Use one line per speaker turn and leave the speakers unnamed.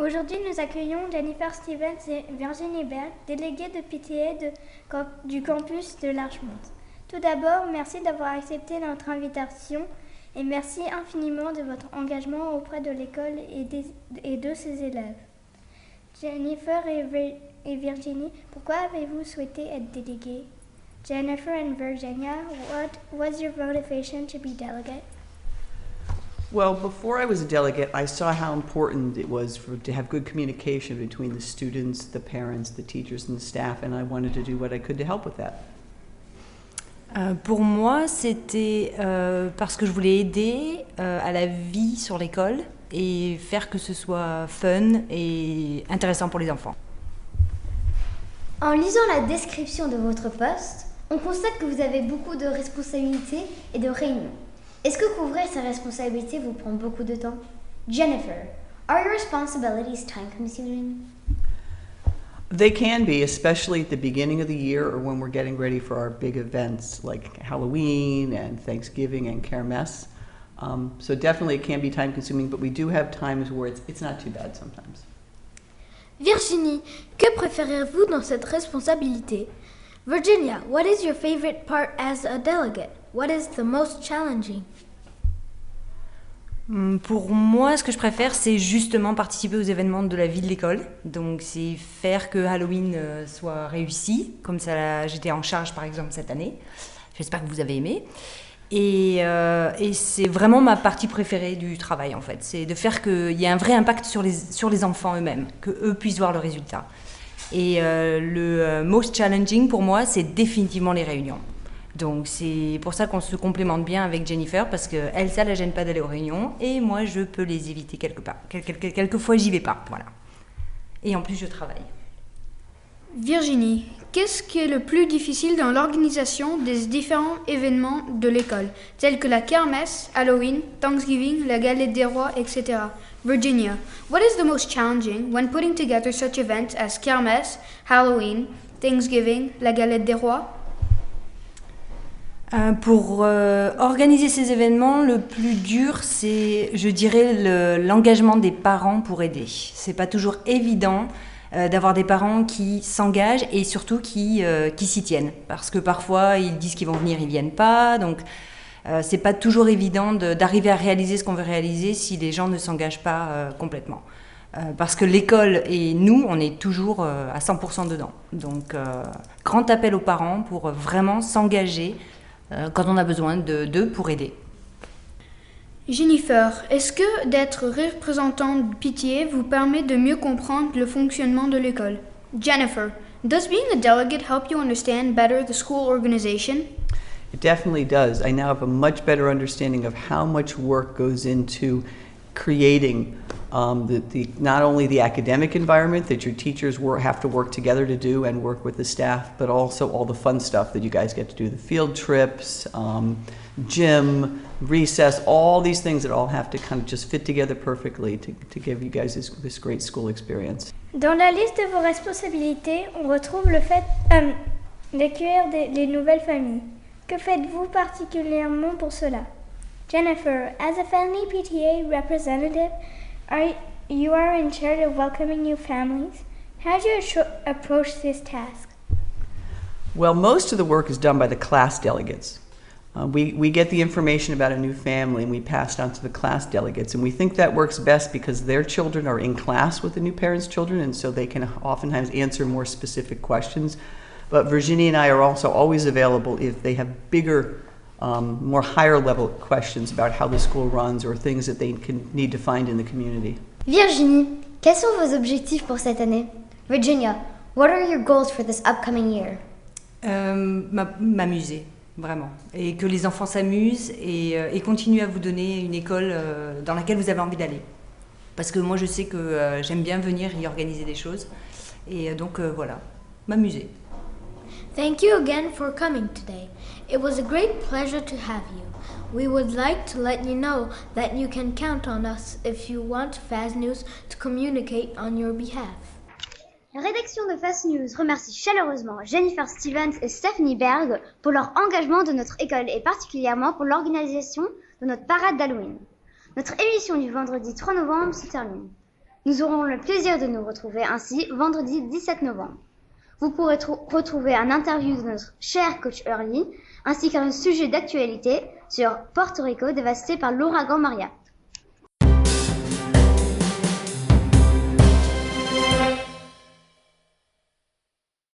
Aujourd'hui, nous accueillons Jennifer Stevens et Virginie Berg, déléguées de PTA du campus de Larchmont. Tout d'abord, merci d'avoir accepté notre invitation et merci infiniment de votre engagement auprès de l'école et de ses élèves. Jennifer et Virginie, pourquoi avez-vous souhaité être déléguée? Jennifer and Virginia, what was your motivation to be delegate?
Well, before I was a delegate, I saw how important it was to have good communication between the students, the parents, the teachers, and the staff, and I wanted to do what I could to help with that.
Pour moi, c'était parce que je voulais aider à la vie sur l'école et faire que ce soit fun et intéressant pour les enfants.
En lisant la description de votre poste, on constate que vous avez beaucoup de responsabilités et de réunions. Est-ce que couvrir ces responsabilités vous prend beaucoup de temps? Jennifer, are your responsibilities time-consuming?
They can be, especially at the beginning of the year or when we're getting ready for our big events like Halloween and Thanksgiving and Kermesse. So definitely it can be time-consuming, but we do have times where it's not too bad sometimes.
Virginie, que préférez-vous dans cette responsabilité? Virginia, what is your favorite part as a delegate? What is the most challenging?
Pour moi, ce que je préfère, c'est justement participer aux événements de la vie de l'école. Donc, c'est faire que Halloween soit réussi, comme ça j'étais en charge par exemple cette année. J'espère que vous avez aimé. Et c'est vraiment ma partie préférée du travail en fait. C'est de faire qu'il y ait un vrai impact sur les enfants eux-mêmes, qu'eux puissent voir le résultat. Et le most challenging pour moi, c'est définitivement les réunions. Donc c'est pour ça qu'on se complémente bien avec Jennifer, parce qu'elle, ça la gêne pas d'aller aux réunions, et moi je peux les éviter quelquefois j'y vais pas, voilà. Et en plus je travaille.
Virginie, qu'est-ce qui est le plus difficile dans l'organisation des différents événements de l'école, tels que la kermesse, Halloween, Thanksgiving, la galette des rois, etc. Virginia, what is the most challenging when putting together such events as kermesse, Halloween, Thanksgiving, la galette des rois?
Pour organiser ces événements, le plus dur, c'est, je dirais, l'engagement des parents pour aider. C'est pas toujours évident d'avoir des parents qui s'engagent et surtout qui s'y tiennent. Parce que parfois, ils disent qu'ils vont venir, ils viennent pas. Donc, c'est pas toujours évident d'arriver à réaliser ce qu'on veut réaliser si les gens ne s'engagent pas complètement. Parce que l'école et nous, on est toujours à 100% dedans. Donc, grand appel aux parents pour vraiment s'engager quand on a besoin d'eux pour aider.
Jennifer, est-ce que d'être représentante de PTA vous permet de mieux comprendre le fonctionnement de l'école? Jennifer, does being a delegate help you understand better the school organization?
It definitely does. I now have a much better understanding of how much work goes into creating not only the academic environment that your teachers have to work together to do and work with the staff, but also all the fun stuff that you guys get to do, the field trips, gym, recess, all these things that all have to kind of just fit together perfectly to give you guys this great school experience.
Dans la liste de vos responsabilités, on retrouve le fait d'accueillir les nouvelles familles. Que faites-vous particulièrement pour cela? Jennifer, as a family PTA representative, you are in charge of welcoming new families. How do you approach this task?
Well, most of the work is done by the class delegates. We get the information about a new family and we pass it on to the class delegates, and we think that works best because their children are in class with the new parents' children, and so they can oftentimes answer more specific questions. But Virginie and I are also always available if they have bigger, more higher level questions about how the school runs or things that they need to find in the community.
Virginie, quels sont vos objectifs pour cette année? Virginia, what are your goals for this upcoming year?
M'amuser, vraiment. Et que les enfants s'amusent et continuent à vous donner une école dans laquelle vous avez envie d'aller. Parce que moi je sais que j'aime bien venir y organiser des choses. Et donc voilà, m'amuser.
Thank you again for coming today. It was a great pleasure to have you. We would like to let you know that you can count on us if you want Fast News to communicate on your behalf.
La rédaction de Fast News remercie chaleureusement Jennifer Stevens et Stephanie Berg pour leur engagement de notre école et particulièrement pour l'organisation de notre parade d'Halloween. Notre émission du vendredi 3 novembre se termine. Nous aurons le plaisir de nous retrouver ainsi vendredi 17 novembre. Vous pourrez retrouver un interview de notre cher coach Hurley, ainsi qu'un sujet d'actualité sur Porto Rico dévasté par l'ouragan Maria.